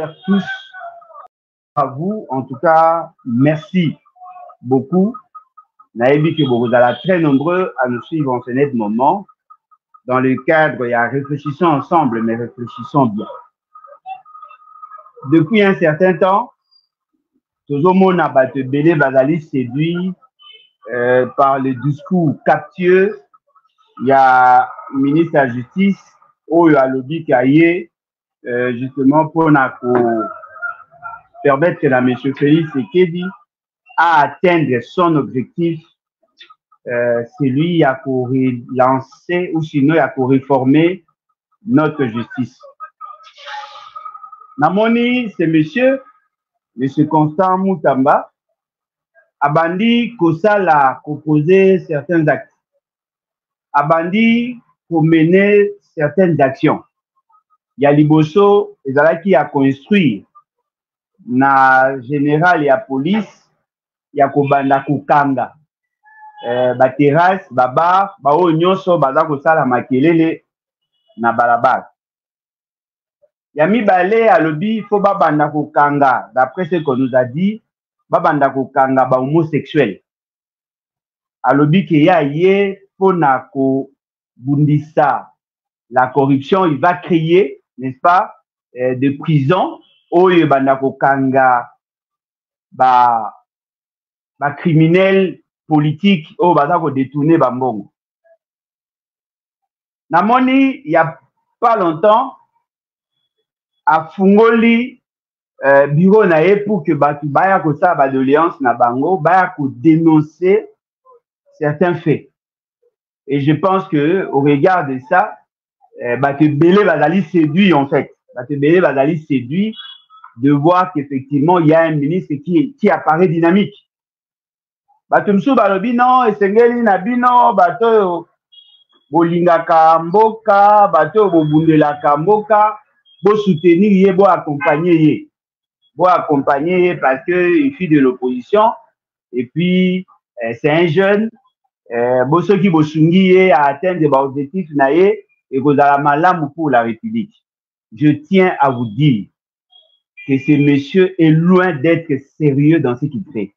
chers tous, à vous, en tout cas, merci beaucoup. Naïbi que vous êtes très nombreux à nous suivre en ce net moment. Dans le cadre, il y a réfléchissons ensemble, mais réfléchissons bien. Depuis un certain temps, Tozomo Nabate Bele Bazali séduit par le discours captieux. Il y a le ministre de la Justice, Oyo Alobi Kaye, justement pour permettre que la M. Félix Sekedi à atteindre son objectif, c'est lui qui a lancé ou sinon il a réformer notre justice. Namoni, c'est monsieur Constant Moutamba, Abandi Kosala proposer certains actes, Abandi pour mener certaines actions. Il y a Liboso, qui a construit na général et la police, il y a Kobanda Kukanga, ba terrasse, ba bar, ba o nyonso baza kosala makelele na balabala. Yami balé à lobby, il faut babanda Kukanga, d'après ce qu'on nous a dit, babanda Kukanga ba homosexuel. À lobby qu'il y a yé pour nako bundisa la corruption, il va créer, n'est-ce pas, des prisons. Oye banda Kukanga ba criminel politique au baza ko détourner bambongo. Namoni il y a pas longtemps à Fungoli bureau nae pour que batu baya ko sa ba doléance na bango baya ko dénoncer certains faits. Et je pense que au regard de ça batu belé bazali séduit en fait. Batu belé bazali séduit de voir qu'effectivement il y a un ministre qui apparaît dynamique. Batumsu balobi non esengeli na bino bato bolingaka mboka bato bobundelaka mboka bo soutenir ye bo accompagner ye parce que il fait de l'opposition et puis c'est un jeune bo soki bosungi ye à atteindre des objectifs na ye et kozala malamu pour la République. Je tiens à vous dire que ce monsieur est loin d'être sérieux dans ce qu'il fait.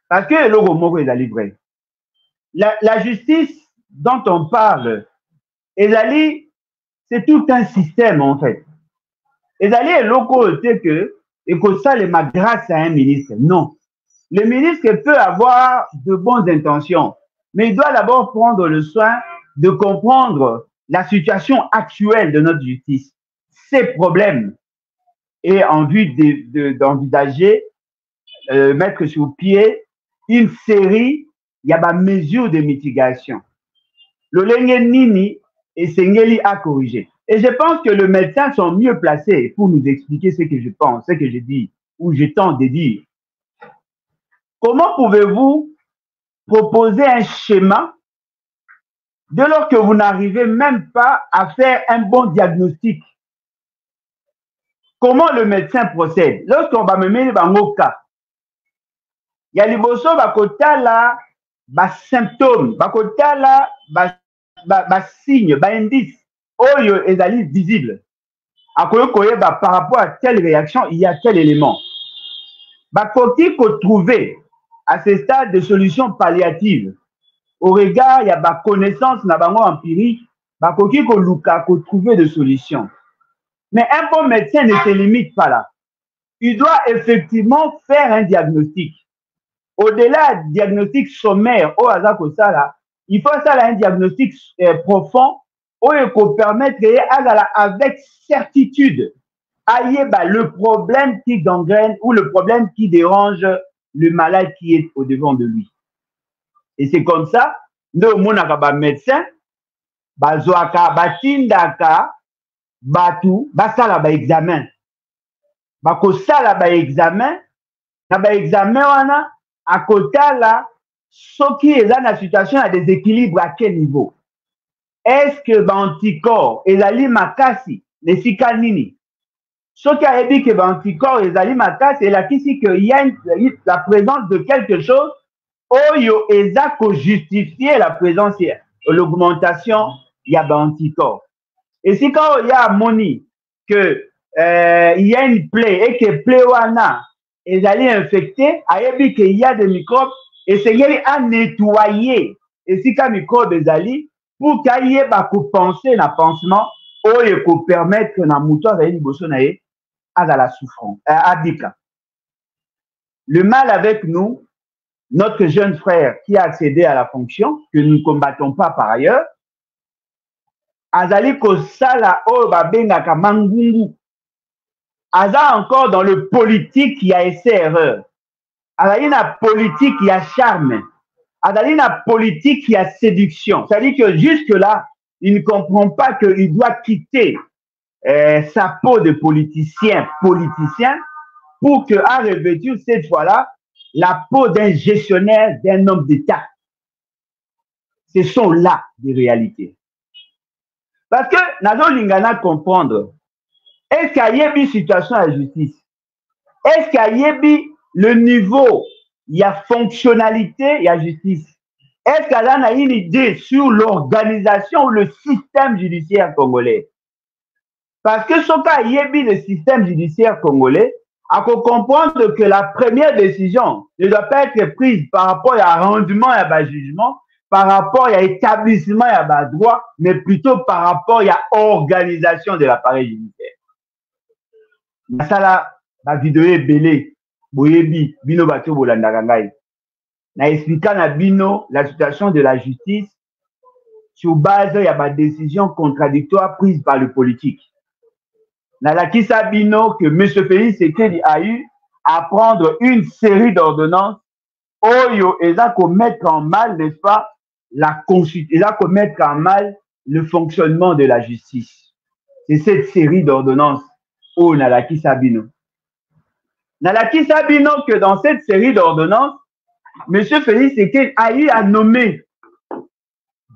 Parce que le mot est livré. La justice dont on parle, Ezali, c'est tout un système en fait. Ezali est local que et que ça les grâce à un ministre. Non. Le ministre peut avoir de bonnes intentions, mais il doit d'abord prendre le soin de comprendre la situation actuelle de notre justice, ses problèmes, et en vue d'envisager, mettre sur pied une série, il y a des mesures de mitigation. Le Nini et Sengeli a corrigé. Et je pense que les médecins sont mieux placés pour nous expliquer ce que je pense, ce que je dis, ou je tente de dire. Comment pouvez-vous proposer un schéma dès lors que vous n'arrivez même pas à faire un bon diagnostic? Comment le médecin procède? Lorsqu'on va me mettre dans mon cas, il y a les bosso bakotala ba symptômes, bakotala ba signes, ba indices, oyo ezali visible. Akoyo koyeba par rapport à telle réaction, il y a tel élément. Bakoti ko trouver à ce stade de solutions palliatives. Au regard, il y a ba connaissance na bango empirique, bakoki ko luka ko trouver des solutions. Mais un bon médecin ne se limite pas là. Il doit effectivement faire un diagnostic. Au-delà du diagnostic sommaire, il faut faire un diagnostic profond qui permet avec certitude le problème qui gangrène ou le problème qui dérange le malade qui est au devant de lui. Et c'est comme ça, nous, médecin, batindaka, batu, basala ba examen. Bakosala ba examen, na ba examen wana, à côté là, ce qui est dans la situation a des équilibres à quel niveau? Est-ce que l'anticorps et la limakasi, les sikanini, ce qui a dit que l'anticorps et la limakasi, et là ici qu'il y a la présence de quelque chose, oyo eza ko justifier la présence, l'augmentation, il y a l'anticorps. Et si quand il y a moni que il y a une plaie et que plaie wana ils allaient infecter, il qu'il y a des microbes et c'est à nettoyer et si quand microbes ezali pour qu'il y ait penser na pansement ou il peut permettre na mouton d'aller liboso na ye à la souffrance à dika. Le mal avec nous, notre jeune frère qui a accédé à la fonction que nous ne combattons pas par ailleurs, azali kosala o babengaka mangungu. Aza encore dans le politique qui a essai erreur. Azali na politique qui a charme. Azali na politique qui a séduction. C'est-à-dire que jusque-là, il ne comprend pas qu'il doit quitter sa peau de politicien pour qu'à revêtir cette fois-là la peau d'un gestionnaire, d'un homme d'État. Ce sont là des réalités. Parce que Nazo Lingana comprendre, est-ce qu'il y a une situation à la justice? Est-ce qu'il y a le niveau, il y a fonctionnalité, il y a justice? Est-ce qu'il y a une idée sur l'organisation ou le système judiciaire congolais? Parce que ce qu'il y a le système judiciaire congolais, il faut comprendre que la première décision ne doit pas être prise par rapport à rendement et à jugement, par rapport à établissement et à droit, mais plutôt par rapport à organisation de l'appareil judiciaire. Nasala la vidéo est belée, boyebi bino bato bolandaka ngai. Na expliquant na bino la situation de la justice sur base ya ba décision contradictoire prise par le politique. Na lakisa bino que M. Félix Tshisekedi a eu à prendre une série d'ordonnances oyo eza ko mettre en mal, n'est-ce pas, la constitution, eza ko mettre en mal le fonctionnement de la justice. C'est cette série d'ordonnances. Oh, Nalaki Sabino. Nalaki Sabino que dans cette série d'ordonnances, M. Félix Tshisekedi a eu à nommer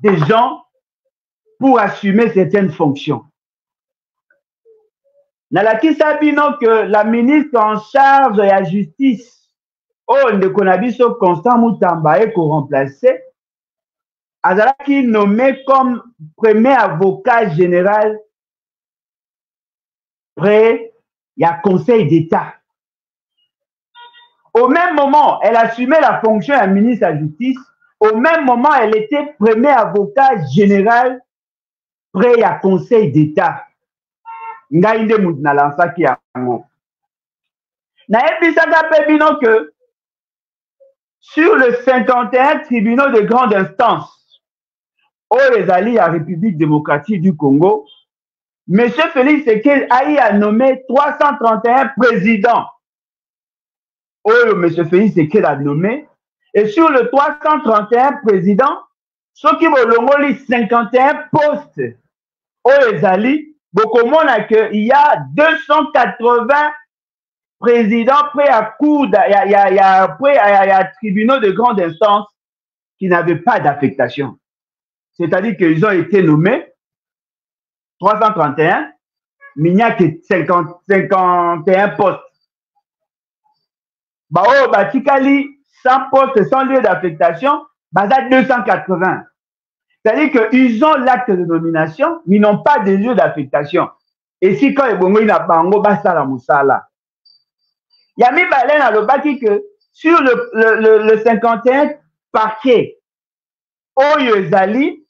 des gens pour assumer certaines fonctions. Nalaki Sabino que la ministre en charge de la justice, oh, Ndekonabiso Constant Moutamba est remplacé, Azalaki nommé comme premier avocat général près il y a Conseil d'État. Au même moment, elle assumait la fonction de ministre de la Justice. Au même moment, elle était premier avocat général près il y a Conseil d'État. Ngaïnde Moudna Lansaki Yango. Naebisaka Pebino que sur le 51 tribunaux de grande instance, où les alliés à la République démocratique du Congo, M. Félix Tshisekedi a nommé 331 présidents. Oh, M. Félix Tshisekedi a nommé. Et sur le 331 présidents, ceux qui vont 51 postes. Oh, les alliés, il y a 280 présidents près à cour, il y a tribunaux de grande instance qui n'avaient pas d'affectation. C'est-à-dire qu'ils ont été nommés 331, mais il n'y a que 51 postes. Bah, oh, bah, Tikali, 100 postes sans lieu d'affectation, bah, ça 280. C'est-à-dire qu'ils ont l'acte de nomination, mais ils n'ont pas de lieu d'affectation. Et si quand ils n'ont pas de moussala. Il y a mis Balen à l'obaki que sur le 51 parquet, Oyezali,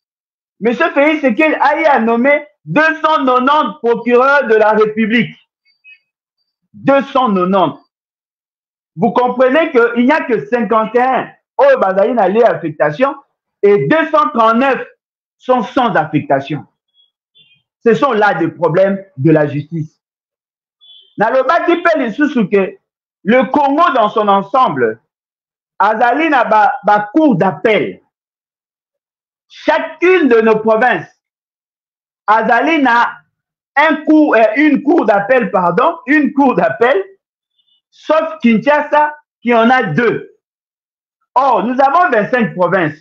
M. Félix Tshisekedi a nommé 290 procureurs de la République. 290. Vous comprenez qu'il n'y a que 51 au Bazaïne à l'affectation et 239 sont sans affectation. Ce sont là des problèmes de la justice. Nalobaki peut les sous que le Congo dans son ensemble, Azali na ba cour d'appel. Chacune de nos provinces, Azali na une cour d'appel, sauf Kinshasa qui en a 2. Or, nous avons 25 provinces.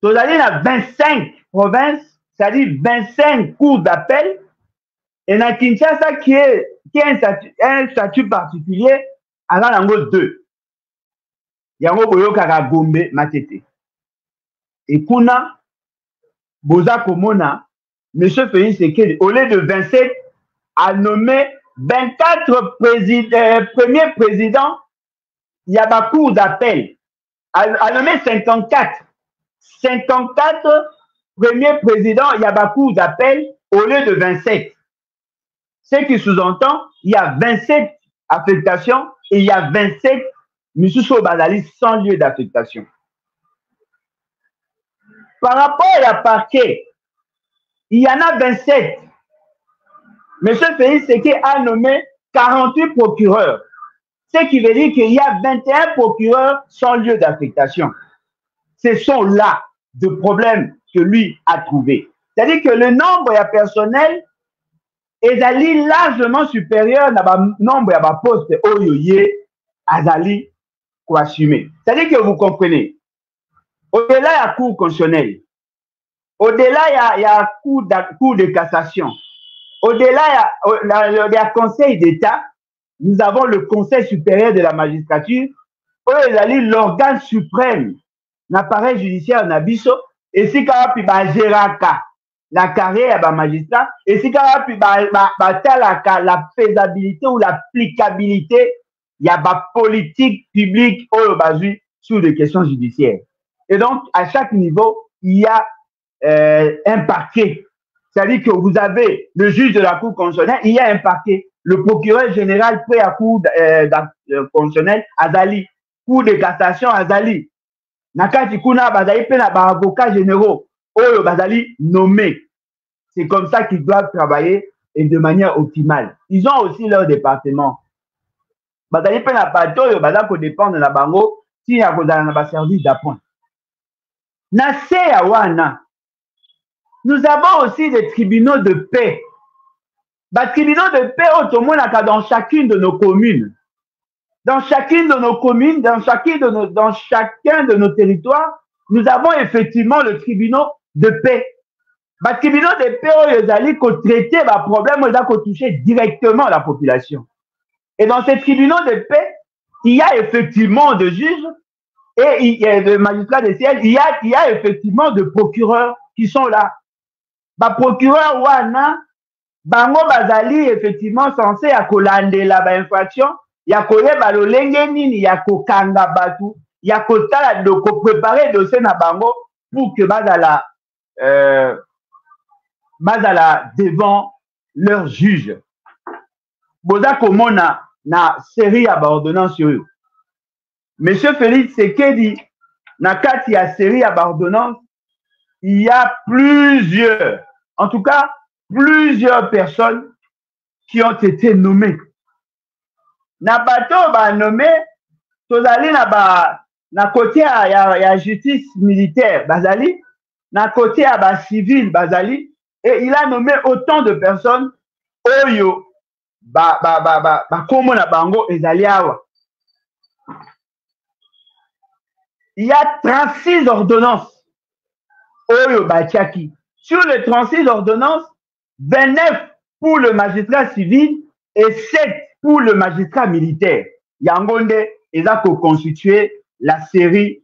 Azali na 25 provinces, c'est-à-dire 25 cours d'appel, et na Kinshasa qui a un statut particulier, alors il y en a 2. Yango boyo kaka Gombe Matete. Et kuna boza komona M. Félix Tshisekedi au lieu de 27 a nommé 24 premiers présidents, il y a ma cour d'appel, a nommé 54 premiers présidents, il y a ma cour d'appel au lieu de 27. Ce qui sous-entend, il y a 27 affectations et il y a 27 Misuso Bazali sans lieu d'affectation. Par rapport à la parquet, il y en a 27. Monsieur Félix Séké a nommé 48 procureurs. Ce qui veut dire qu'il y a 21 procureurs sans lieu d'affectation. Ce sont là de problèmes que lui a trouvé. C'est-à-dire que le nombre de personnel est largement supérieur au nombre de postes oyoye azali pour assumer. C'est-à-dire que vous comprenez, au-delà il y a cour constitutionnelle, au-delà il y a cour de cassation, au-delà il y a conseil d'État, nous avons le conseil supérieur de la magistrature, l'organe suprême, l'appareil judiciaire Nabiso, et si quand il géraka la carrière des magistrats, et si quand il la faisabilité ou l'applicabilité, il y a la politique publique sur des questions judiciaires. Et donc, à chaque niveau, il y a un parquet. C'est-à-dire que vous avez le juge de la Cour constitutionnelle, il y a un parquet. Le procureur général près à Cour constitutionnelle, Azali. Cour de cassation, Azali. Nakati kuna bazali pe na ba avocats généraux oyo bazali nommés. C'est comme ça qu'ils doivent travailler et de manière optimale. Ils ont aussi leur département. Bazali pe na bato oyo bazali ko dépendre na bango si ya kozala na ba service d'appoint. Na se ya wana, nous avons aussi des tribunaux de paix. Les tribunaux de paix, dans chacune de nos communes. Dans chacune de nos communes, dans chacun de nos territoires, nous avons effectivement le tribunal de paix. Les tribunaux de paix, ils allaient traiter les problèmes, ils allaient toucher directement la population. Et dans ces tribunaux de paix, il y a effectivement des juges et il y a des magistrats de siège, il y a effectivement des procureurs qui sont là. Les procureurs, wana, bango bazali effectivement censé à kolandela ba infraction, ya koyeba lolenge nini ya kokanga batu, ya kotala de ko préparer dossier na bango pour que bazala devant leur juge. Boza komona na série ya ba ordonnance yo. Monsieur Félix Sekedi na kati ya série ya ba ordonnance, il y a plusieurs, en tout cas plusieurs personnes qui ont été nommées. Na bato ba nommé, tozali na côté ya justice militaire bazali, na côté ya ba civil bazali, et il a nommé autant de personnes oyo komo na bango ezali awa. Il y a 36 ordonnances oyo batiaki. Sur les 36 ordonnances, 29 pour le magistrat civil et 7 pour le magistrat militaire. Yangonde, ils ont constitué la série,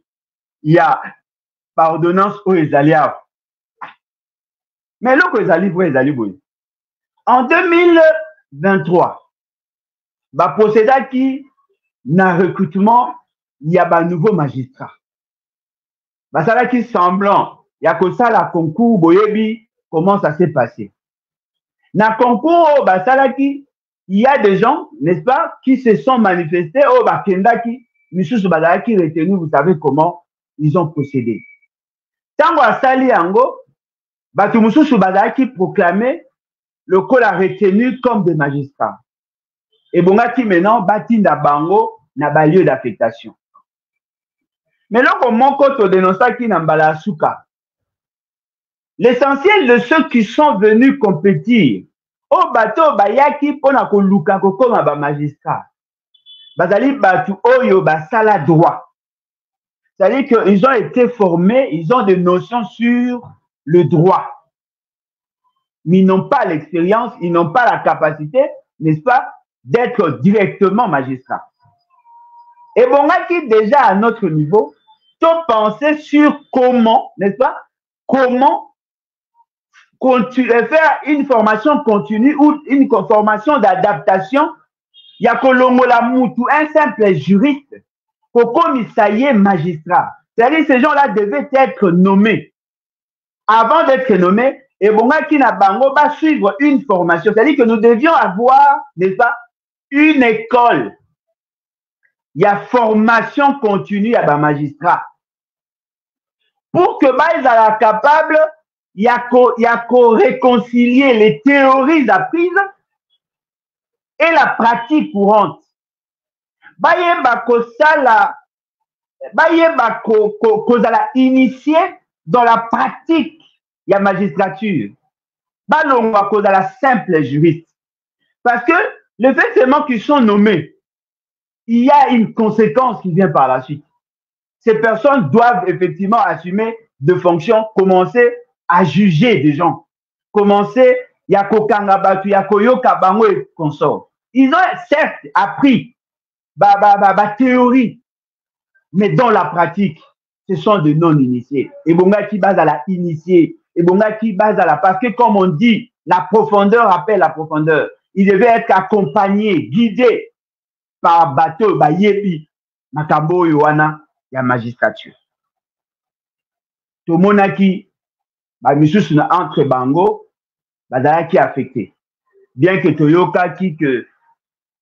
il y a par ordonnance aux Ezalias. Mais là, en 2023, bah, procédé qui n'a recrutement, il y a un nouveau magistrat. Bah, ça là qui semblant, il y a que ça, la concours, boyebi, comment ça s'est passé. Dans le concours, bah, ça là qui, il y a des gens, n'est-ce pas, qui se sont manifestés, oh, bah, Kendaki, Misusu Badaki retenu, vous savez comment ils ont procédé. Tango à Sali Ango, bah, Misusu Badaki proclamé le col a retenu comme des magistrats. Et Bongaki maintenant, Batinda Bango, n'a pas lieu d'affectation. Mais là, comment on dénonce qui n'a pas la souka? L'essentiel de ceux qui sont venus compétir, au bateau, bayaki, pona ko luka ko koma ba magistrat. Bazali batu oyo basala droit. C'est-à-dire qu'ils ont été formés, ils ont des notions sur le droit. Mais ils n'ont pas l'expérience, ils n'ont pas la capacité, n'est-ce pas, d'être directement magistrat. Et bon, qui déjà à notre niveau, tout penser sur comment, n'est-ce pas, comment faire une formation continue ou une formation d'adaptation. Il y a Kolongola Moutou, un simple juriste, comme ça y est magistrat. C'est-à-dire ces gens-là devaient être nommés. Avant d'être nommés, et Bongaki na Bango va suivre une formation. C'est-à-dire que nous devions avoir, n'est-ce pas, une école. Il y a formation continue à magistrat. Pour que ils soient capables, il y a qu'à réconcilier les théories apprises et la pratique courante. Bayeba kozala initié dans la pratique de la magistrature. Balongwa kozala simple juriste. Parce que le fait seulement qu'ils sont nommés, il y a une conséquence qui vient par la suite. Ces personnes doivent effectivement assumer de fonctions, commencer à juger des gens, commencer Yako Kangabatu, Yako Yoka Bango et consorts. Ils ont certes appris théorie, mais dans la pratique, ce sont des non-initiés. Et Bonga qui base à la initiée, et Bonga qui base à la, parce que comme on dit, la profondeur appelle la profondeur. Il devait être accompagné, guidé par bateau, yebi, makambo yoana, ya magistrature. Tout le monde qui, entre bango, qui affecté. Bien que Toyoka qui que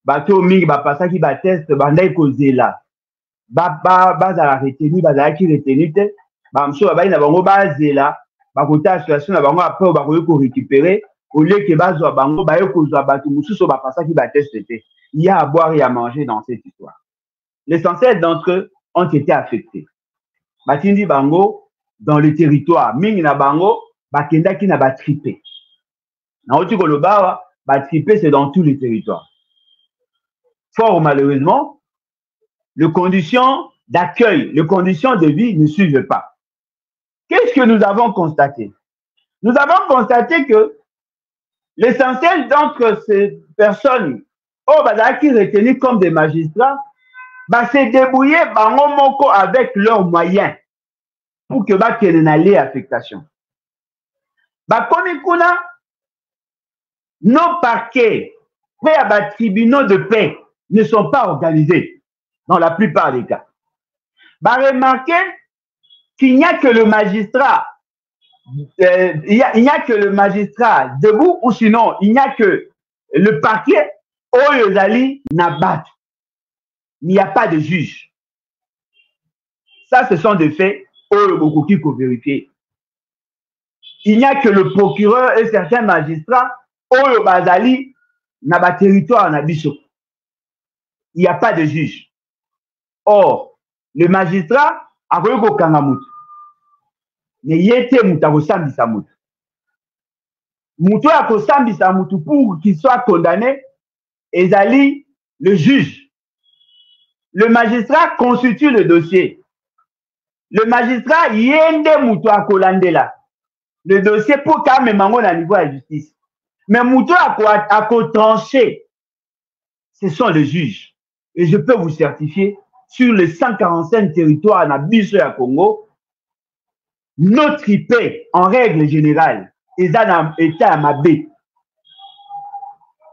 bateau mingi passa qui test bandai causé là. La retenu, qui retenu te, monsieur na bango là, kota situation na bango après ba récupérer au lieu que bazwa bango ba kozwa batu mususu passa qui test te. Il y a à boire et à manger dans cette histoire. L'essentiel d'entre eux ont été affectés. Batindi bango dans le territoire, mingi na bango bakenda ki na batripé. Na oti koloba batripé c'est dans tous les territoires. Fort malheureusement, les conditions d'accueil, les conditions de vie ne suivent pas. Qu'est-ce que nous avons constaté? Nous avons constaté que l'essentiel d'entre ces personnes qui retenues comme des magistrats se débrouiller avec leurs moyens pour que n'ait affectation. Nos parquets, tribunaux de paix ne sont pas organisés dans la plupart des cas. Remarquez qu'il n'y a que le magistrat, il n'y a que le magistrat debout, ou sinon il n'y a que le parquet Oyozali Nabat. Il n'y a pas de juge. Ça, ce sont des faits qu'il faut vérifier. Il n'y a que le procureur et certains magistrats Oyobazali Nabat territoire Nabiso. Il n'y a pas de juge. Or, le magistrat a voulu qu'au Kangamoutou. Mais il était Moutarosambi Samoutou. Moutou a Kosambi Samoutou pour qu'il soit condamné. Et Zali, le juge. Le magistrat constitue le dossier. Le magistrat yende Moutou a Kolandela. Le dossier pour quand même au niveau de la justice. Mais Moutou a tranché. Ce sont les juges. Et je peux vous certifier, sur les 145 territoires à Biso et à Congo, notre IP, en règle générale, est à Mabé.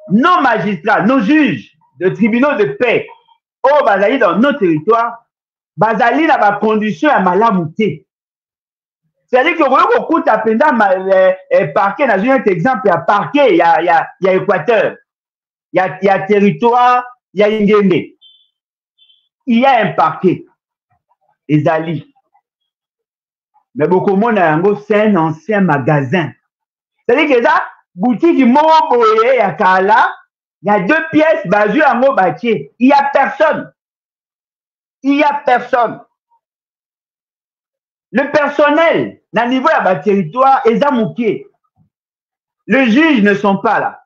Nos magistrats, nos juges de tribunaux de paix, dans nos territoires, Bazali n'a pas condition à malamouté. C'est-à-dire que vous écoute à parquet, dans un exemple, il y a parquet, il y a Équateur, il y a territoire, il y a Ingende. Il y a un parquet, Ezali. Mais beaucoup de monde, c'est un ancien magasin. C'est-à-dire que ça, boutique Moboye, il y a Kala, il y a 2 pièces basées en Mobatier. Il n'y a personne. Il n'y a personne. Le personnel, dans le niveau de territoire, est amouqué. Les juges ne sont pas là.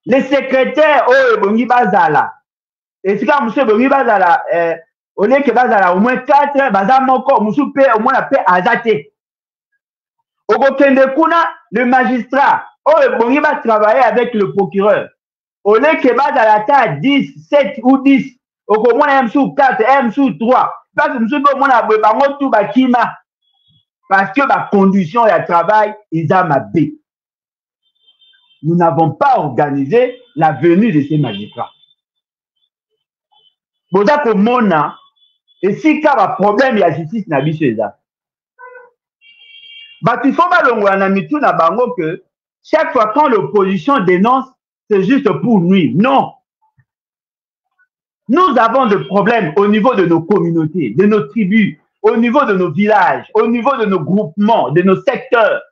Les secrétaires, Bongi Bazala. Et c'est comme M. Bongi Bazala, au lieu que Bazala, au moins 4, Bazamoko, M. P, au moins la paix à Zate. Au Bokende Kuna, le magistrat, Bongi va travailler avec le procureur. Au lieu que Bazala ta 10, 7 ou 10, au moins M. 4, M. 3. Parce que M. Bongi a tout Bakima. Parce que ma condition de travail, ils ont ma B. nous n'avons pas organisé la venue de ces magistrats. Boza komona et si ka ba problème ya justice na biso eza. Batu faut balongwa na mitu na bango que chaque fois quand l'opposition dénonce, c'est juste pour nuire. Non. Nous avons des problèmes au niveau de nos communautés, de nos tribus, au niveau de nos villages, au niveau de nos groupements, de nos secteurs.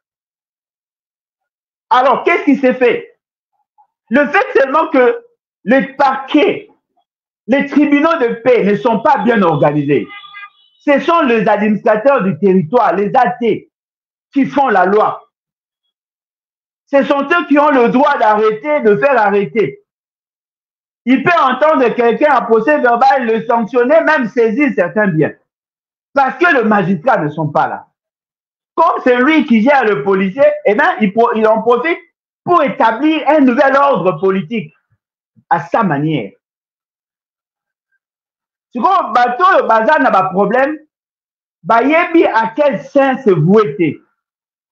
Alors, qu'est-ce qui s'est fait? Le fait seulement que les parquets, les tribunaux de paix ne sont pas bien organisés. Ce sont les administrateurs du territoire, les AT, qui font la loi. Ce sont eux qui ont le droit d'arrêter, de faire arrêter. Il peut entendre quelqu'un à procès verbal, le sanctionner, même saisir certains biens. Parce que les magistrats ne sont pas là. Comme c'est lui qui gère le policier, eh bien, il en profite pour établir un nouvel ordre politique à sa manière. Si vous bateau le bazar n'a pas de problème, bayebi à quel sens vous êtes.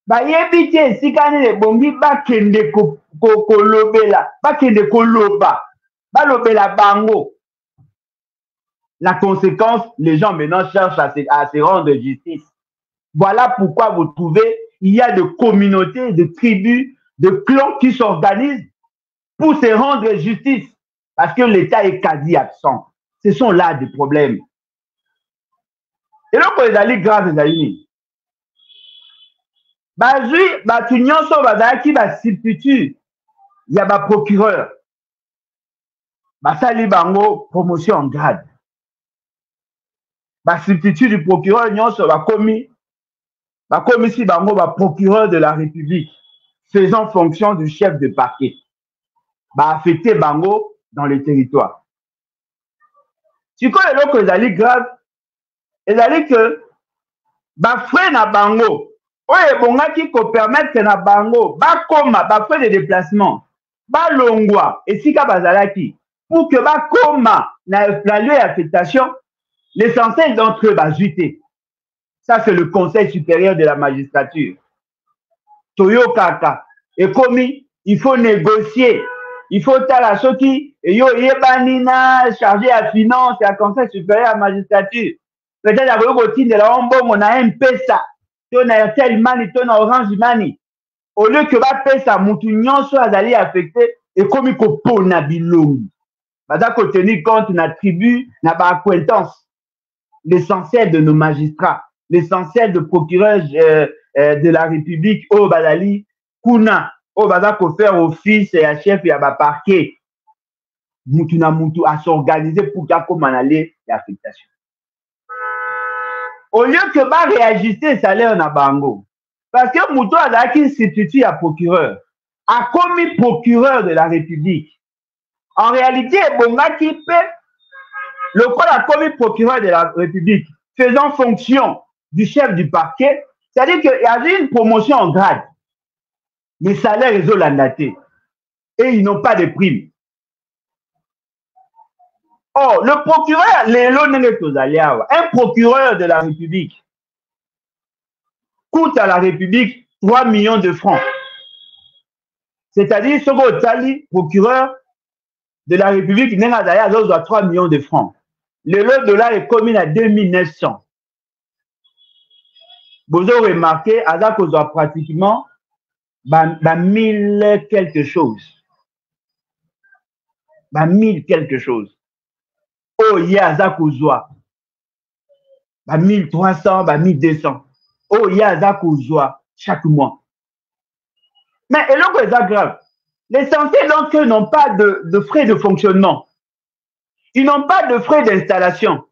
Bayebi te sikane le bongi bakende kolobela, bakende koloba, balobela bango. La conséquence, les gens maintenant cherchent à se rendre justice. Voilà pourquoi vous trouvez, il y a des communautés, des tribus, des clans qui s'organisent pour se rendre justice. Parce que l'État est quasi absent. Ce sont là des problèmes. Et donc, les alliés graves, les alliés. Bazui, Batunion, Sobadaki, Basiptutu, il y a un procureur. Basali Bango, promotion en grade. Basiptutu du procureur, Nyon, Sobakomi, Bakomi si Bango, procureur de la République, faisant fonction du chef de parquet. Affecter Bango dans le territoire. Si quoi les alliés graves, les alliés que, frais na Bango, oye bonga qui peut permettre na bango ba koma ba frais de déplacement ba longwa et si ka bazalaki pour que ba koma na lieu d'affectation l'essentiel d'entre eux ba juité. Ça c'est le Conseil supérieur de la magistrature. Toyo kaka et commis il faut négocier, il faut tala soki et yo yebanina chargé à finance et à Conseil supérieur à la magistrature. Peut-être à côté de la ombo on a un pesa. On a Airtel Money, on a Orange Money. Au lieu que va payer sa moutounion soit d'aller affecter et comme il faut pour na bilong. Parce qu'on tenir compte na tribu, na ba acquaintance. L'essentiel de nos magistrats, l'essentiel de procureurs de la République au Badali, Kuna, au Bada ko faire office et à chef et à ba parquet. Moutuna moutou à s'organiser pour qu'il y ait comme aller l'affectation. Au lieu que va réajuster le salaire na bango. Parce que Mouto a qui s'institue à procureur, a commis procureur de la République. En réalité, Bonga qui peut, le corps a commis procureur de la République, faisant fonction du chef du parquet, c'est-à-dire qu'il y a une promotion en grade. Les salaires sont landatés. Et ils n'ont pas de primes. Oh, le procureur, un procureur de la République coûte à la République 3 millions de francs. C'est-à-dire, ce que procureur de la République n'a pas 3 millions de francs. Le dollar est commis à 2900. Vous avez remarqué, à ça qu'on doit pratiquement 1000 quelque chose. 1000 quelque chose. Oh, il y a ça qu'on doit. 1300, 1200. Oh, il y a ça qu'on doit chaque mois. Mais et là, c'est grave. L'essentiel donc n'ont pas de frais de fonctionnement. Ils n'ont pas de frais d'installation.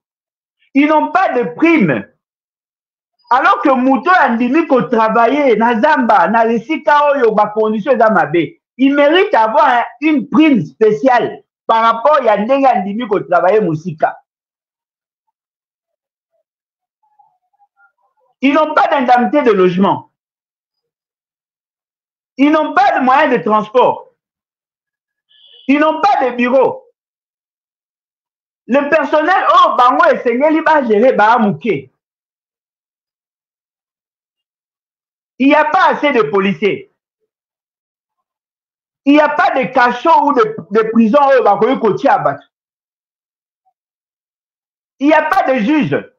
Ils n'ont pas de primes. Alors que Mouto Andimi ko travailler na Zamba, na Lesika Oyo, ba condition d'Amabe, il mérite d'avoir une prime spéciale par rapport à Ndenga Andimi ko travailler Moussika. Ils n'ont pas d'indemnité de logement. Ils n'ont pas de moyens de transport. Ils n'ont pas de bureau. Le personnel, oh, bango et seigneur, va gérer Bahamouké. Il n'y a pas assez de policiers. Il n'y a pas de cachot ou de prison où il n'y a pas de juge.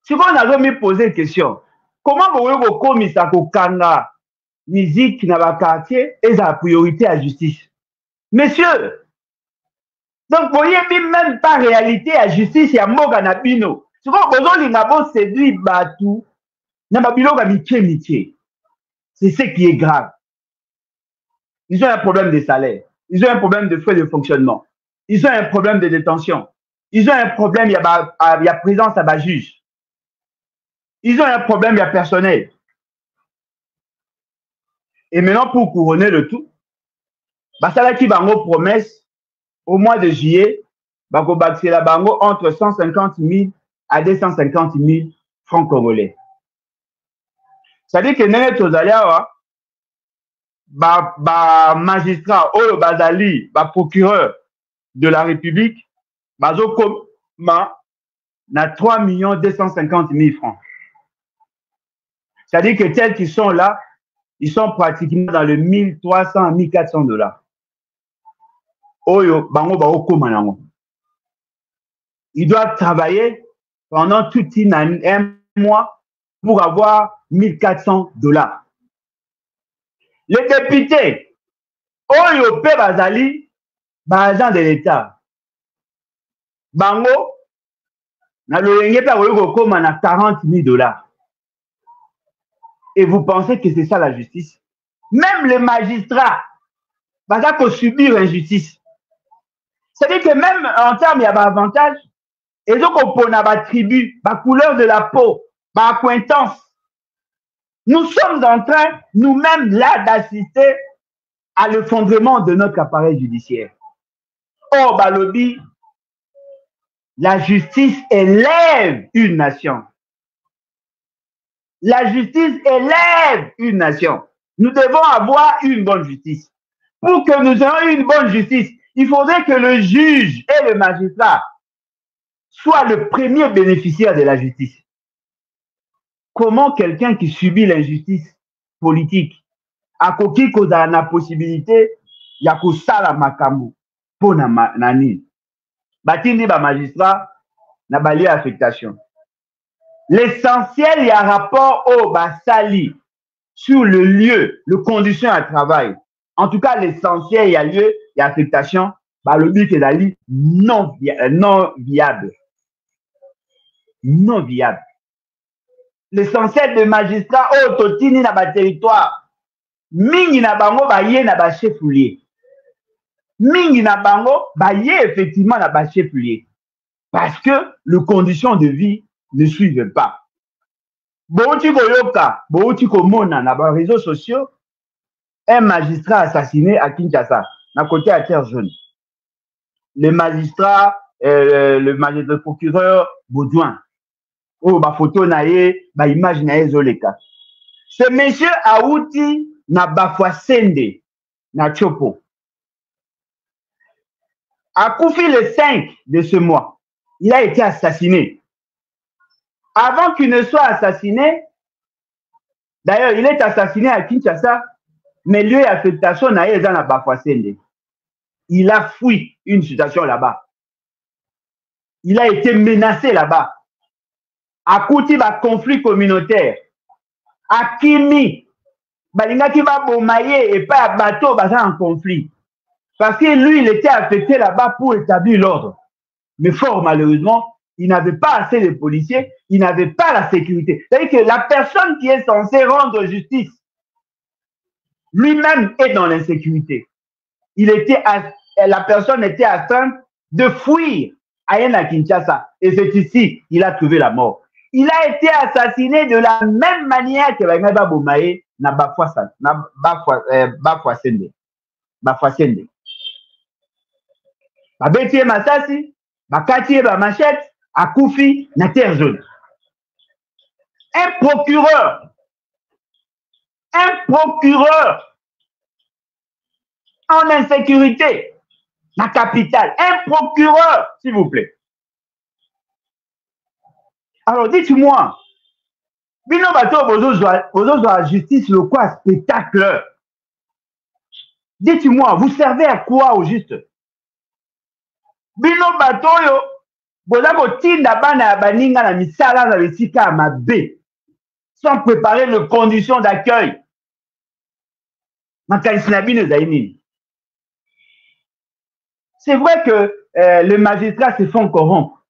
Si on a me poser une question, comment vous pouvez ça kanga musique dans le quartier et la priorité à la justice? Messieurs, donc vous voyez même pas réalité à la justice, il y a Moga Nabino. Si vous avez séduit Batou, c'est ce qui est grave. Ils ont un problème de salaire, ils ont un problème de frais de fonctionnement, ils ont un problème de détention, ils ont un problème, il y a présence à la juge. Ils ont un problème, il y a personnel. Et maintenant, pour couronner le tout, ça qui va en promesse, au mois de juillet, la bango entre 150 000 à 250 000 francs congolais. C'est-à-dire que nous magistrat, ou bazali, procureur de la République, na 3 250 000 francs. C'est-à-dire que tels qui sont là, ils sont pratiquement dans le 1300 à 1400 $. Ils doivent travailler pendant tout un mois pour avoir 1400 $. Les députés, Oyo Pe Bazali, agent de l'État, Bango, na loyenge pa Oyo na 40 000 $. Et vous pensez que c'est ça la justice? Même les magistrats, ils vont subir injustice. C'est-à-dire que même en termes, il y a un avantage. Et donc, on peut avoir tribu, la couleur de la peau, l'acquaintance. Nous sommes en train, nous-mêmes, là, d'assister à l'effondrement de notre appareil judiciaire. Oh, Balobi, la justice élève une nation. La justice élève une nation. Nous devons avoir une bonne justice. Pour que nous ayons une bonne justice, il faudrait que le juge et le magistrat soient le premier bénéficiaire de la justice. Comment quelqu'un qui subit l'injustice politique a la possibilité ya kosala makambo pour nani batindi ba magistrat na bali affectation. L'essentiel, il y a un rapport au basali sur le lieu, les conditions de travail. En tout cas, l'essentiel, il y a lieu, il y a affectation, le but est non viable. Non viable. L'essentiel des magistrats, au totini na ba territoire, mingi na bango baye na ba chef-lieu. Mingi na bango baye effectivement na ba chef-lieu. Parce que les conditions de vie ne suivent pas. Bouti koyoka, bouti komona na ba réseaux sociaux, un magistrat assassiné à Kinshasa, à côté à Terre Jaune. Le magistrat procureur Baudouin, oh ba photo naie, ba image naie zoleka. Ce monsieur Aouti na Bafouassende na Chopo. A Koufi le 5 de ce mois, il a été assassiné. Avant qu'il ne soit assassiné, d'ailleurs, il est assassiné à Kinshasa, mais lieu d'affectation n'a pas Bafouassende. Il a fui une situation là-bas. Il a été menacé là-bas. À Kouti, un conflit communautaire. À Kimi, Balingaki va bomayer et pas à bateau, en conflit. Parce que lui, il était affecté là-bas pour établir l'ordre. Mais fort malheureusement, il n'avait pas assez de policiers, il n'avait pas la sécurité. C'est-à-dire que la personne qui est censée rendre justice, lui-même est dans l'insécurité. La personne était atteinte de fuir à Kinshasa. Et c'est ici qu'il a trouvé la mort. Il a été assassiné de la même manière que Baba Bomaye na Bafouassende. Babeti Masasi, Bakati ba machette, à Koufi, na Terre Jaune. Un procureur en insécurité, la capitale, un procureur, s'il vous plaît. Alors dites-moi, Bino bato bozo la justice le quoi spectacle. Dites-moi, vous servez à quoi au juste? Bino bato yo boza kotinda bana ya baninga na misala na bisika ya mabe sans préparer les conditions d'accueil. Makanisi na bino ezali nini? C'est vrai que les magistrats se font corrompre.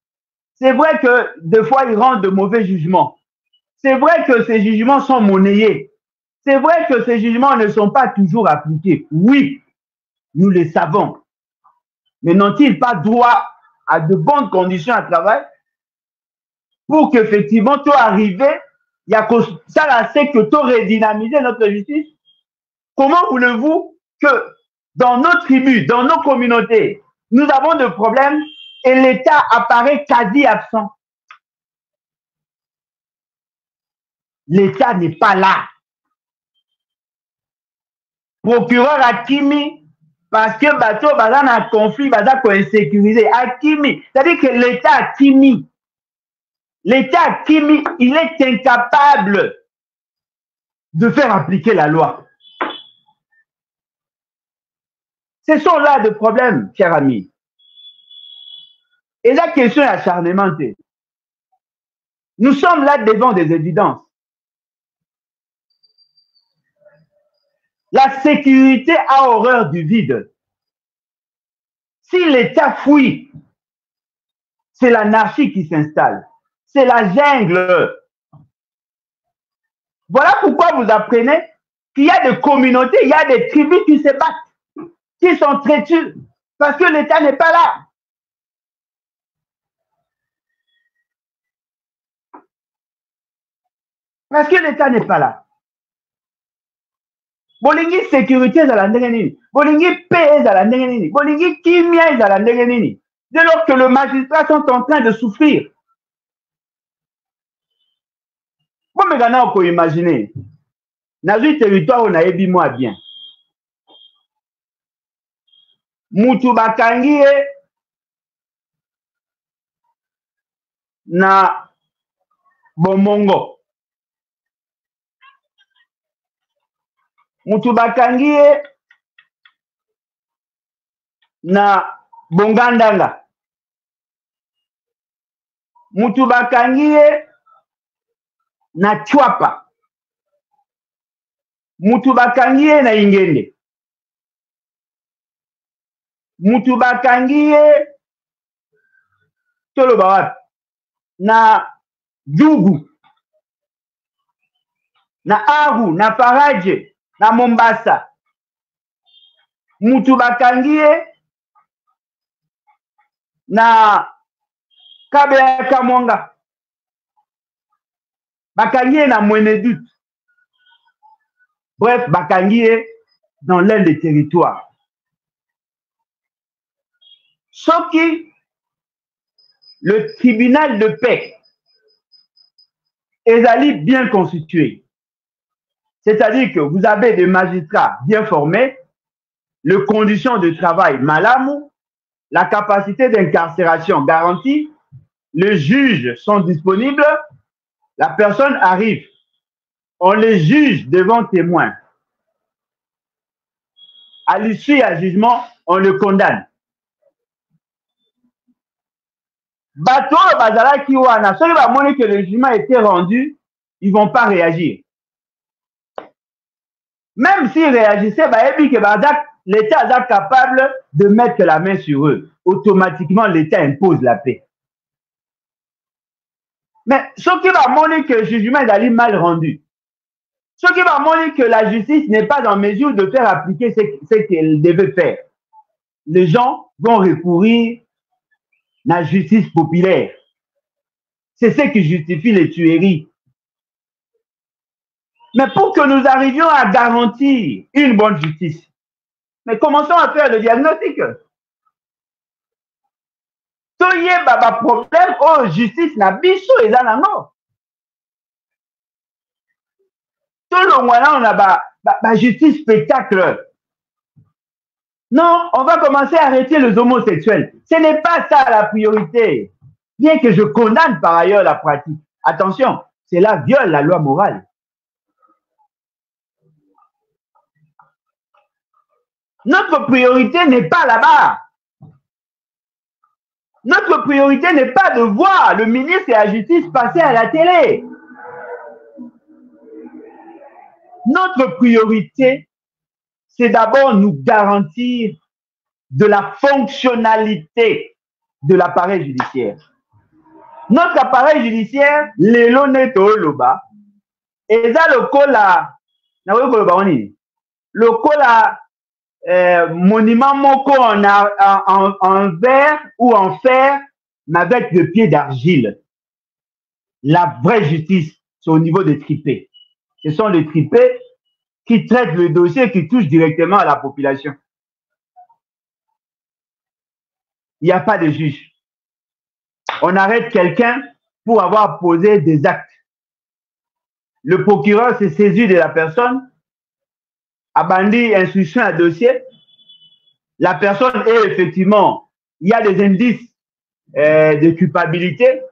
C'est vrai que des fois ils rendent de mauvais jugements. C'est vrai que ces jugements sont monnayés. C'est vrai que ces jugements ne sont pas toujours appliqués. Oui, nous le savons. Mais n'ont-ils pas droit à de bonnes conditions de travail pour qu'effectivement, tu arrives, il y a ça là, c'est que tu redynamiser notre justice. Comment voulez-vous que dans nos tribus, dans nos communautés, nous avons des problèmes et l'État apparaît quasi absent? L'État n'est pas là. Procureur Akimi, parce que bateau baza na conflit, baza ko insécurisé. Akimi, c'est-à-dire que l'État Akimi, il est incapable de faire appliquer la loi. Ce sont là des problèmes, chers amis. Et la question est acharnement. Nous sommes là devant des évidences. La sécurité a horreur du vide. Si l'État fuit, c'est l'anarchie qui s'installe. C'est la jungle. Voilà pourquoi vous apprenez qu'il y a des communautés, il y a des tribus qui se battent, qui sont traitues, parce que l'État n'est pas là. Parce que l'État n'est pas là. Bolingi sécurité ezala ndenge nini, bolingi paix ezala ndenge nini, bolingi kimia ezala ndenge nini, dès lors que les magistrats sont en train de souffrir. Bon, mais on peut imaginer, dans un territoire où on a ébi moi bien, mutu bakangi na bomongo, mutu bakangi na bongandanga, mutu bakangi na chwapa, mutu bakangi na ingende, mutu bakangi toloba wapi na Jugu, na Aru, na Faraje, na Mombasa, mutu bakangi na Kabea Kamwanga, bakangi na Mwenedut. Bref, bakangi dans l'un des territoires. Sauf que le tribunal de paix est bien constitué. C'est-à-dire que vous avez des magistrats bien formés, les conditions de travail malamou, la capacité d'incarcération garantie, les juges sont disponibles, la personne arrive, on les juge devant témoin. À l'issue du jugement, on le condamne. Bateau bazala ki wana, ceux qui vont montrer que le jugement a été rendu, ils ne vont pas réagir. Même s'ils réagissaient, l'État est capable de mettre la main sur eux. Automatiquement, l'État impose la paix. Mais ceux qui vont montrer que le jugement est mal rendu, ceux qui vont montrer que la justice n'est pas en mesure de faire appliquer ce qu'elle devait faire, les gens vont recourir à la justice populaire. C'est ce qui justifie les tueries. Mais pour que nous arrivions à garantir une bonne justice, mais commençons à faire le diagnostic. Toye baba problème oh justice na biso eza nango. Tout le moyen on a ba justice spectacle. Non, on va commencer à arrêter les homosexuels. Ce n'est pas ça la priorité. Bien que je condamne par ailleurs la pratique. Attention, cela viole la loi morale. Notre priorité n'est pas là-bas. Notre priorité n'est pas de voir le ministre de la Justice passer à la télé. Notre priorité, c'est d'abord nous garantir de la fonctionnalité de l'appareil judiciaire. Notre appareil judiciaire, lelo neto loba, eza lokola, na weko loba oni, lokola monument moko en verre ou en fer, mais avec le pied d'argile. La vraie justice, c'est au niveau des tripés. Ce sont les tripés qui traitent le dossier, qui touchent directement à la population. Il n'y a pas de juge. On arrête quelqu'un pour avoir posé des actes. Le procureur s'est saisi de la personne, a bandit instruction à dossier. La personne est effectivement, il y a des indices de culpabilité.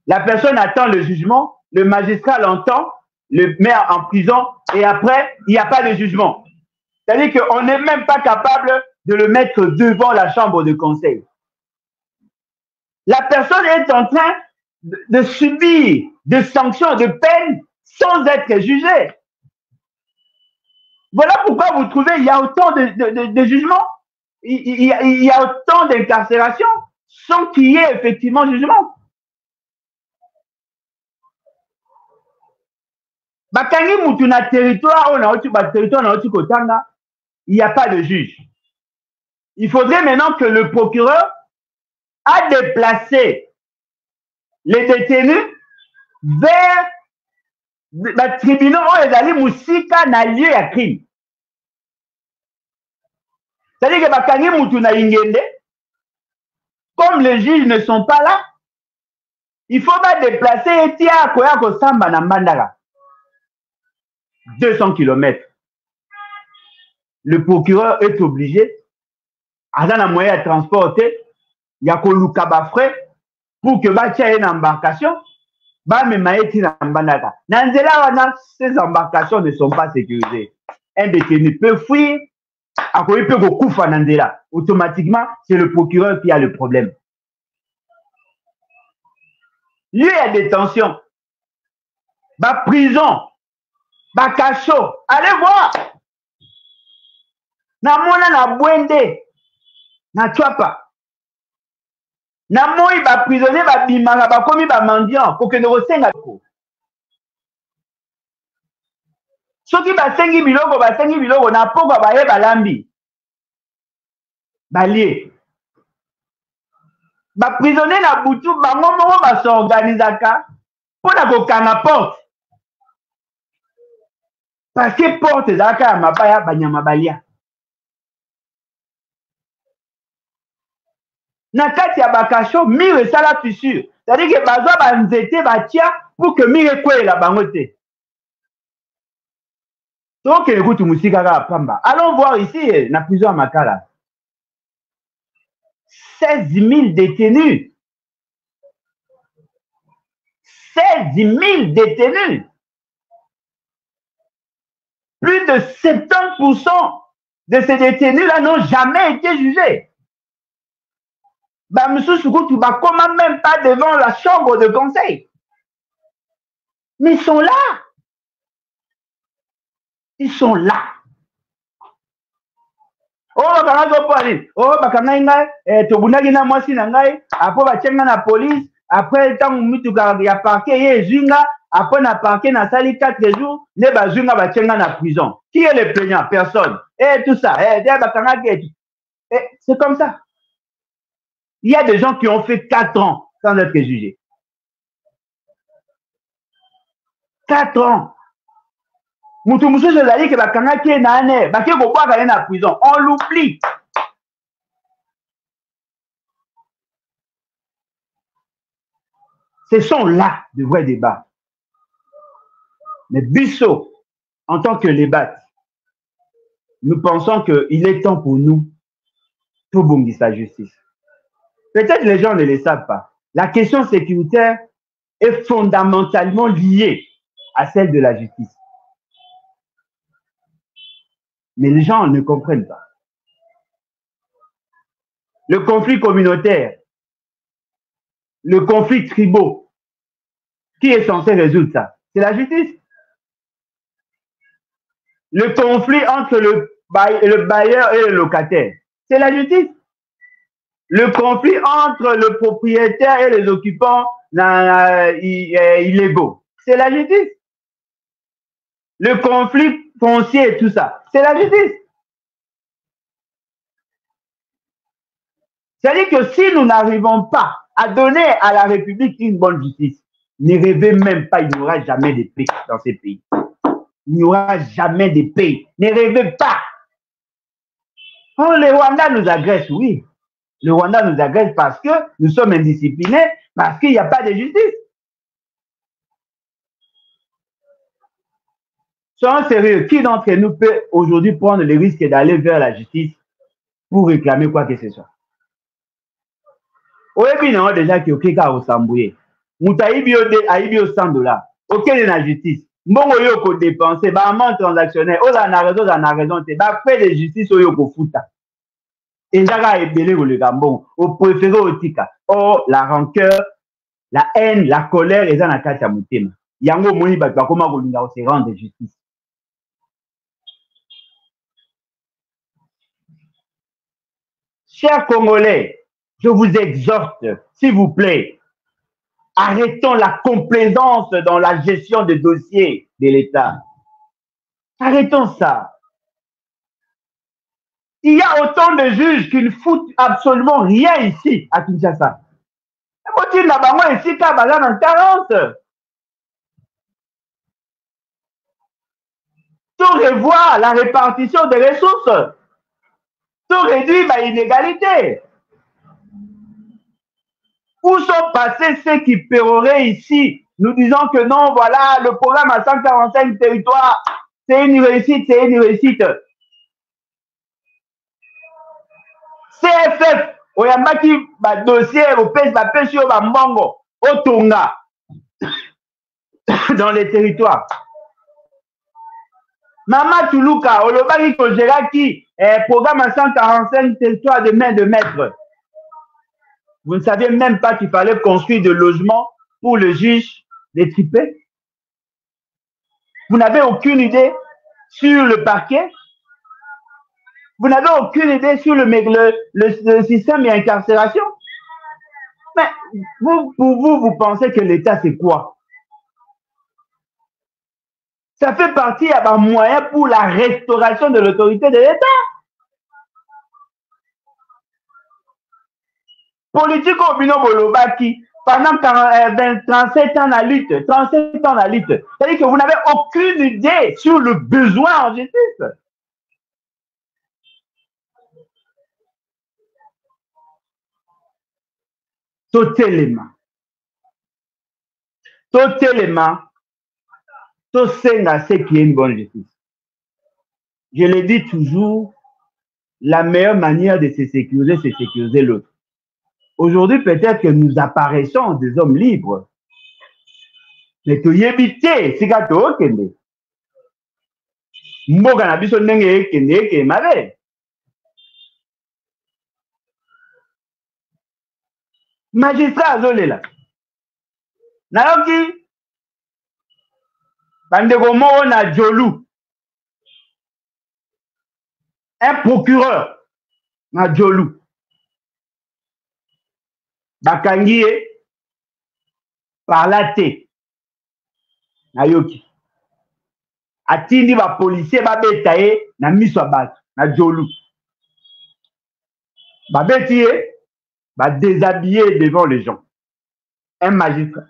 La personne attend le jugement, le magistrat l'entend, le met en prison et après, il n'y a pas de jugement. C'est-à-dire qu'on n'est même pas capable de le mettre devant la chambre de conseil. La personne est en train de subir des sanctions, de peines sans être jugée. Voilà pourquoi vous trouvez il y a autant de jugements, il y a autant d'incarcération sans qu'il y ait effectivement jugement. Bakangi mutu na territoire, il n'y a pas de juge. Il faudrait maintenant que le procureur a déplacé les détenus vers le tribunal où ils allaient musika na lieu à crime. C'est-à-dire que bakangi mutu na ingende, comme les juges ne sont pas là, il faut pas déplacer Etia Koyako Samba na Mandara. 200 km. Le procureur est obligé, à un moyen de transporter, il y a un frais pour que une embarcation, ces embarcations ne sont pas sécurisées. Un détenu peut fuir, automatiquement, c'est le procureur qui a le problème. Lieu à détention, prison, cachot, allez voir. Na mona na bwende, na chwapa. Na moi ba prisonnier ba bimaka ba komi ba mendiant pour que ne resenga ko. Soki ba sengi biloko na poko ba ye balambi. Balie. Ba prisonnier na butu bango moko ba s'organisaka pona ko kanga porte. Parce que porte ezalaka ya mabaya banyama balia. Na kati ya bakacho mire esala fissure, c'est-à-dire que bazwa banzete batia pour que mire ekwela bango te. Donc écoute musika kaka pamba. Allons voir ici na prison à Makala. 16 000 détenus. 16 000 détenus. Plus de 70% de ces détenus-là n'ont jamais été jugés. Monsieur Soukoutou, comment même pas devant la chambre de conseil. Mais ils sont là. Ils sont là. Oh, la police, après, tant que y a parqué, après, on a parqué dans la salle 4 jours, les bazunga va tenir la prison. Qui est le plaignant? Personne. Et tout ça. C'est comme ça. Il y a des gens qui ont fait 4 ans sans être jugés. 4 ans. On l'oublie. Ce sont là de vrais débats. Mais Bissot, en tant que débat, nous pensons qu'il est temps pour nous tout bon sa justice. Peut-être les gens ne le savent pas. La question sécuritaire est fondamentalement liée à celle de la justice. Mais les gens ne comprennent pas. Le conflit communautaire, le conflit tribaux, qui est censé résoudre ça? C'est la justice. Le conflit entre le bailleur et le locataire, c'est la justice. Le conflit entre le propriétaire et les occupants illégaux, c'est la justice. Le conflit foncier et tout ça, c'est la justice. C'est-à-dire que si nous n'arrivons pas à donner à la République une bonne justice, ne rêvez même pas, il n'y aura jamais de paix dans ces pays. Il n'y aura jamais de paix. Ne rêvez pas. Oh, le Rwanda nous agresse, oui. Le Rwanda nous agresse parce que nous sommes indisciplinés, parce qu'il n'y a pas de justice. Soyons sérieux, qui d'entre nous peut aujourd'hui prendre le risque d'aller vers la justice pour réclamer quoi que ce soit? Oui, puis non, déjà qui est au Sambouye. Moutaïbi au $100. Ok, la justice. Mbongo yo ko dépenser, ba amende transactionnelle, on a raison, te ba fait de justice au yo ko futa. Et j'aga ebele le gambon, au préféré au tika. Oh, la rancœur, la haine, la colère, et ça na kati ya mutema. Yango moni ba koma ko linga se rendre justice. Chers Congolais, je vous exhorte, s'il vous plaît, arrêtons la complaisance dans la gestion des dossiers de l'État. Arrêtons ça. Il y a autant de juges qui ne foutent absolument rien ici à Kinshasa. Ici, en carence. Tout revoir la répartition des ressources. Tout réduire l'inégalité. Où sont passés ceux qui péroraient ici, nous disant que non, voilà, le programme à 145 territoires, c'est une réussite, c'est une réussite. CFF, oyambaki ba dossier au pêche au Bambongo, au Tonga, dans les territoires. Mama Tuluka, olobaki Kogeraki, programme à 145 territoires de main de maître. Vous ne saviez même pas qu'il fallait construire des logements pour le juge des tripés. Vous n'avez aucune idée sur le parquet. Vous n'avez aucune idée sur le système d'incarcération. Mais vous pensez que l'État, c'est quoi? Ça fait partie d'un moyen pour la restauration de l'autorité de l'État. Politique au Bino Bolobaki, pendant 37 ans à lutte, 37 ans à lutte. C'est-à-dire que vous n'avez aucune idée sur le besoin en justice. Totalement. Tout c'est ce qui est une bonne justice. Je le dis toujours, la meilleure manière de se sécuriser, c'est sécuriser l'autre. Aujourd'hui, peut-être que nous apparaissons des hommes libres. Mais tu y éviter, c'est quand tu es kende. Mboka na biso ndenge kende ke mabe. Magistrat azolela. Nayoki bandeko moko na Jolu. Un procureur na Jolu. Bakangi par la te. Nayoki. Atindi ba policier ba beta na miso bato na Jolu. Ba beti ba déshabiller devant les gens. Un magistrat.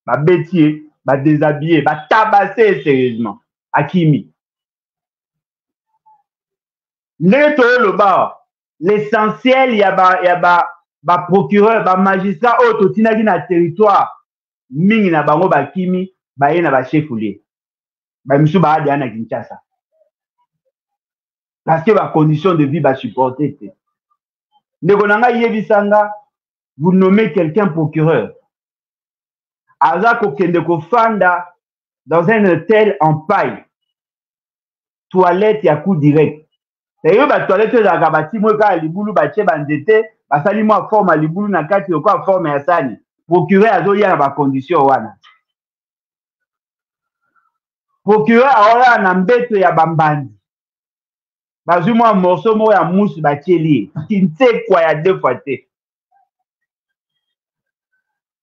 Ba beti ba déshabiller, ba tabasser sérieusement. Akimi. Neto le bar. L'essentiel il y a ba procureur, ba magistrat auto tinaki na territoire. Mingi na bango ba kimi, ba ye na ba chefoulier. Ba misu ba adi na Kinshasa. Parce que ba condition de vie ba supporter. Ndeko nanga yebisanga, vous nommez quelqu'un procureur. aza kokende kofanda dans un hôtel en paille, toilette ya coup direct. D'ailleurs, ba toilette ezalaka batimo kaka libulu batie banzete basali mwa forme ya libulu na kati lokola forme ya sani. Procureur azoya na bacondition wana. Procureur aoya na mbeto ya bambandi. Bazwi mwa morceau moko ya mousse batie lie. Kintekwa ya 2 fois te.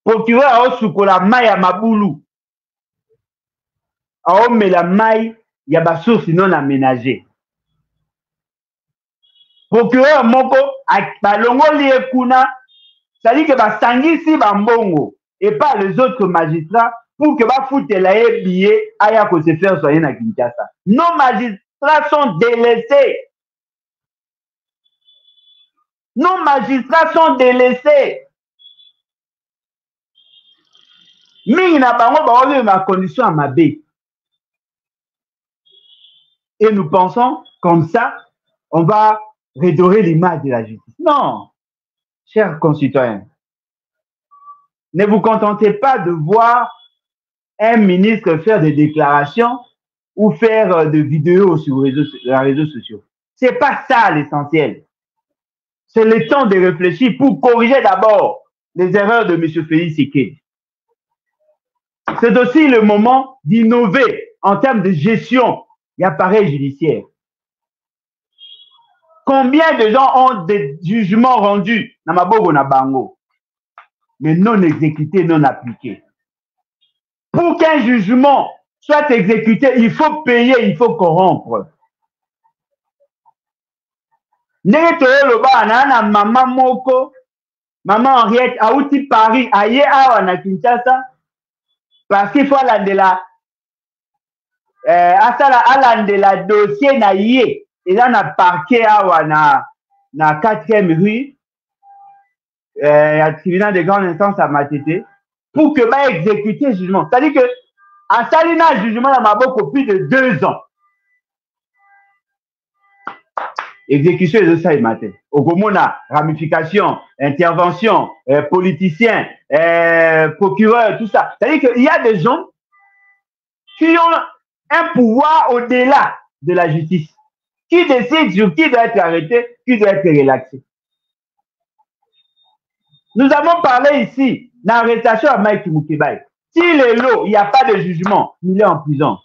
Procureur aosukola mai ya mabulu. Aomela mai ya basource non aménagée. Procureur moko balongoli ye kuna, c'est-à-dire que basangisi bambongo et pas les autres magistrats pour que bafutela ye billet aya ko se faire soigner na Kinshasa. Nos magistrats sont délaissés. Nos magistrats sont délaissés. Mingi na bango baoyo ma condition à mabe. Et nous pensons comme ça, on va redorer l'image de la justice. Non, chers concitoyens, ne vous contentez pas de voir un ministre faire des déclarations ou faire des vidéos sur les réseaux sociaux. Ce n'est pas ça l'essentiel. C'est le temps de réfléchir pour corriger d'abord les erreurs de M. Félix Tshisekedi. C'est aussi le moment d'innover en termes de gestion et appareil judiciaire. Combien de gens ont des jugements rendus dans Mabogo na Bango, mais non exécutés, non appliqués? Pour qu'un jugement soit exécuté, il faut payer, il faut corrompre. Maman Moko, maman Henriette, Aouti Paris, aye awa na Kinshasa, parce qu'il faut aller de la dossier na yé. Et là, on a parqué na 4e rue, tribunal de grande instance à Matete, pour que va exécuter le jugement. C'est-à-dire que, à Salina, le jugement a beaucoup plus de 2 ans. Exécution de ça, il m'a dit. Au Gomona, ramification, intervention, politicien, procureur, tout ça. C'est-à-dire qu'il y a des gens qui ont un pouvoir au-delà de la justice, qui décide sur qui doit être arrêté, qui doit être relaxé. Nous avons parlé ici d'arrestation à Mike Mukebai. S'il est là, il n'y a pas de jugement, il est en prison.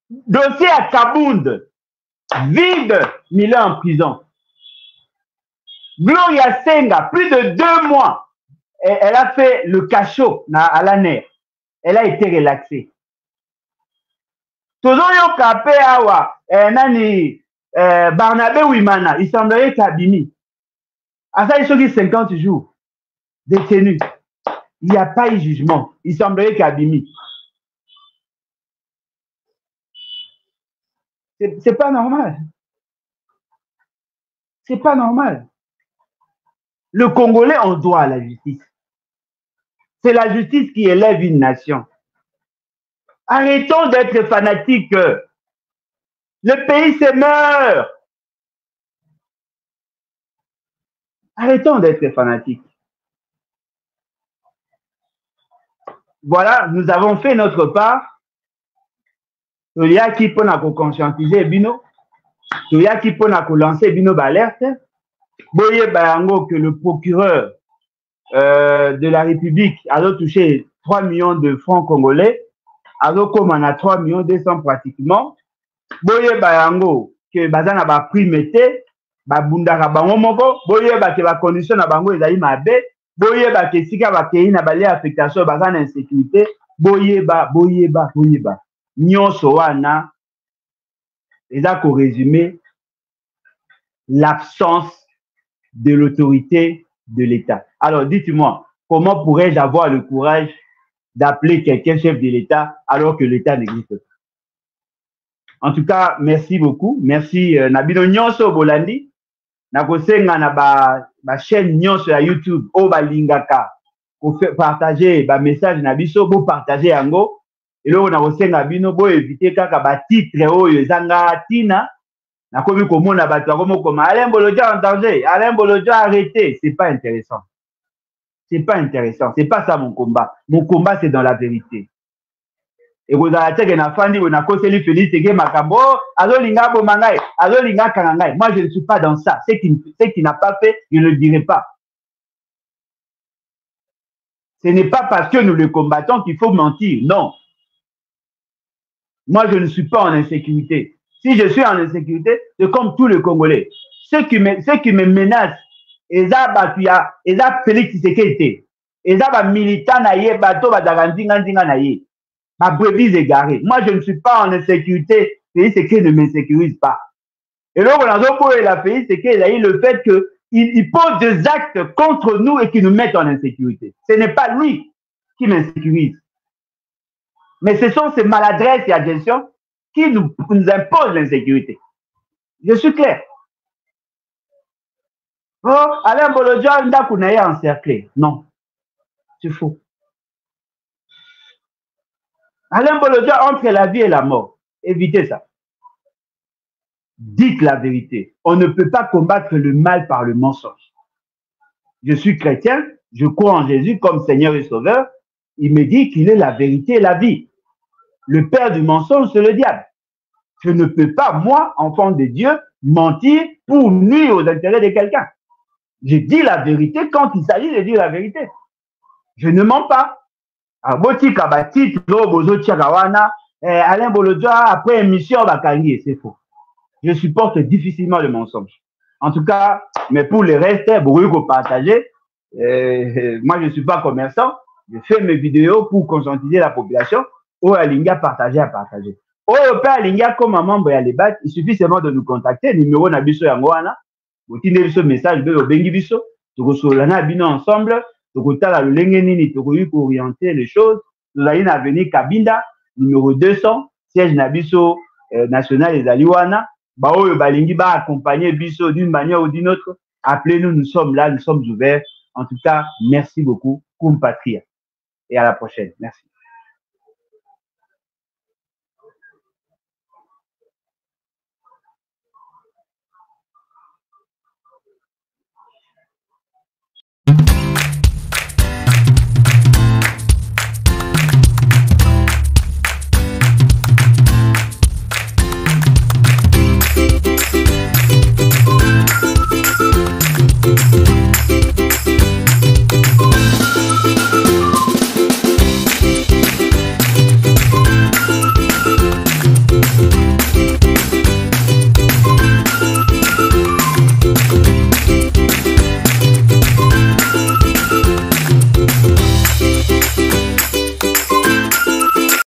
Dossier à Kabound, vide, il est en prison. Gloria Senga, plus de 2 mois, elle a fait le cachot à la nerf. Elle a été relaxée. Tozoyo Kapé Awa, Barnabé Wimana, il semblerait qu'Abimi. À ça, il sont 50 jours détenus. Il n'y a pas eu jugement. Il semblerait qu'Abimi. C'est pas normal. C'est pas normal. Le Congolais, on doit à la justice. C'est la justice qui élève une nation. Arrêtons d'être fanatiques. Le pays se meurt. Arrêtons d'être fanatiques. Voilà, nous avons fait notre part. Il y a qui peut nous conscientiser bino. Il y a qui peut nous lancer bino d'alerte. Boye bayango que le procureur de la République a touché 3 millions de francs congolais. Alors comme on a 3 millions 200 pratiquement. Boye bayango que bazana ba primete ba bundaka bango moko. Boye ba ke ba condition na bango ezali mabe. Boye ba ke sika ba kei na bale affectation bazana insécurité. Boye ba. Nyonso wana eza ko résumer l'absence de l'autorité de l'État. Alors dites-moi, comment pourrais-je avoir le courage d'appeler quelqu'un chef de l'État alors que l'État n'existe pas? En tout cas, merci beaucoup. Merci Nabino Nyonso Bolandi. Nakosenga na ba chaîne Nyonso ya YouTube o balingaka ko partager ba message na biso bo partager yango. Et là, on a aussi bo éviter kaka ba titre oyo ezanga tina. Na komi komona bato comme Alain Bolodja en danger, Alain Bolodja arrêté, c'est pas intéressant. C'est pas intéressant. C'est pas ça mon combat. Mon combat, c'est dans la vérité. Et vous avez na fandi ou na koseli Félix Tshisekedi makambo, azolinga bomangai, azolinga kangangai. Moi, je ne suis pas dans ça. Ce qui n'a pas fait, je ne le dirai pas. Ce n'est pas parce que nous le combattons qu'il faut mentir. Non. Moi, je ne suis pas en insécurité. Si je suis en insécurité, c'est comme tous les Congolais. Ceux qui me menacent, eza Félix Tshisekedi, eza militant na ye, bato badaganzinga na ye. Ma brebis égarée. Moi, je ne suis pas en insécurité. Félix Tshisekedi ne m'insécurise pas. Et donc, on a la Félix Tshisekedi, le fait qu'il pose des actes contre nous et qui nous mettent en insécurité. Ce n'est pas lui qui m'insécurise. Mais ce sont ces maladresses et agressions qui nous imposent l'insécurité. Je suis clair. Oh, Alain Bolodja, Ndakunaye encerclé. Non, c'est faux. Alain Bolodja entre la vie et la mort. Évitez ça. Dites la vérité. On ne peut pas combattre le mal par le mensonge. Je suis chrétien, je crois en Jésus comme Seigneur et Sauveur. Il me dit qu'il est la vérité et la vie. Le père du mensonge, c'est le diable. Je ne peux pas, moi, enfant de Dieu, mentir pour nuire aux intérêts de quelqu'un. Je dis la vérité quand il s'agit de dire la vérité. Je ne mens pas. Alain Bolodja, après émission, c'est faux. Je supporte difficilement le mensonge. En tout cas, mais pour le reste, vous partager. Moi, je ne suis pas commerçant. Je fais mes vidéos pour conscientiser la population. Ou à Linga, partager à partager. Ou au père Linga, comme un membre à l'ébat, il suffit seulement de nous contacter. Numéro Nabiso Yangoana. Vous tenez ce message de Bengi Biso. Nous sommes ensemble. Nous sommes orienter les choses. Nous allons à venir Kabinda, numéro 200, siège Nabiso national des Aliwana. Bao Balingi va accompagner Biso d'une manière ou d'une autre. Appelez-nous, nous sommes là, nous sommes ouverts. En tout cas, merci beaucoup, Kumpatria. Et à la prochaine. Merci.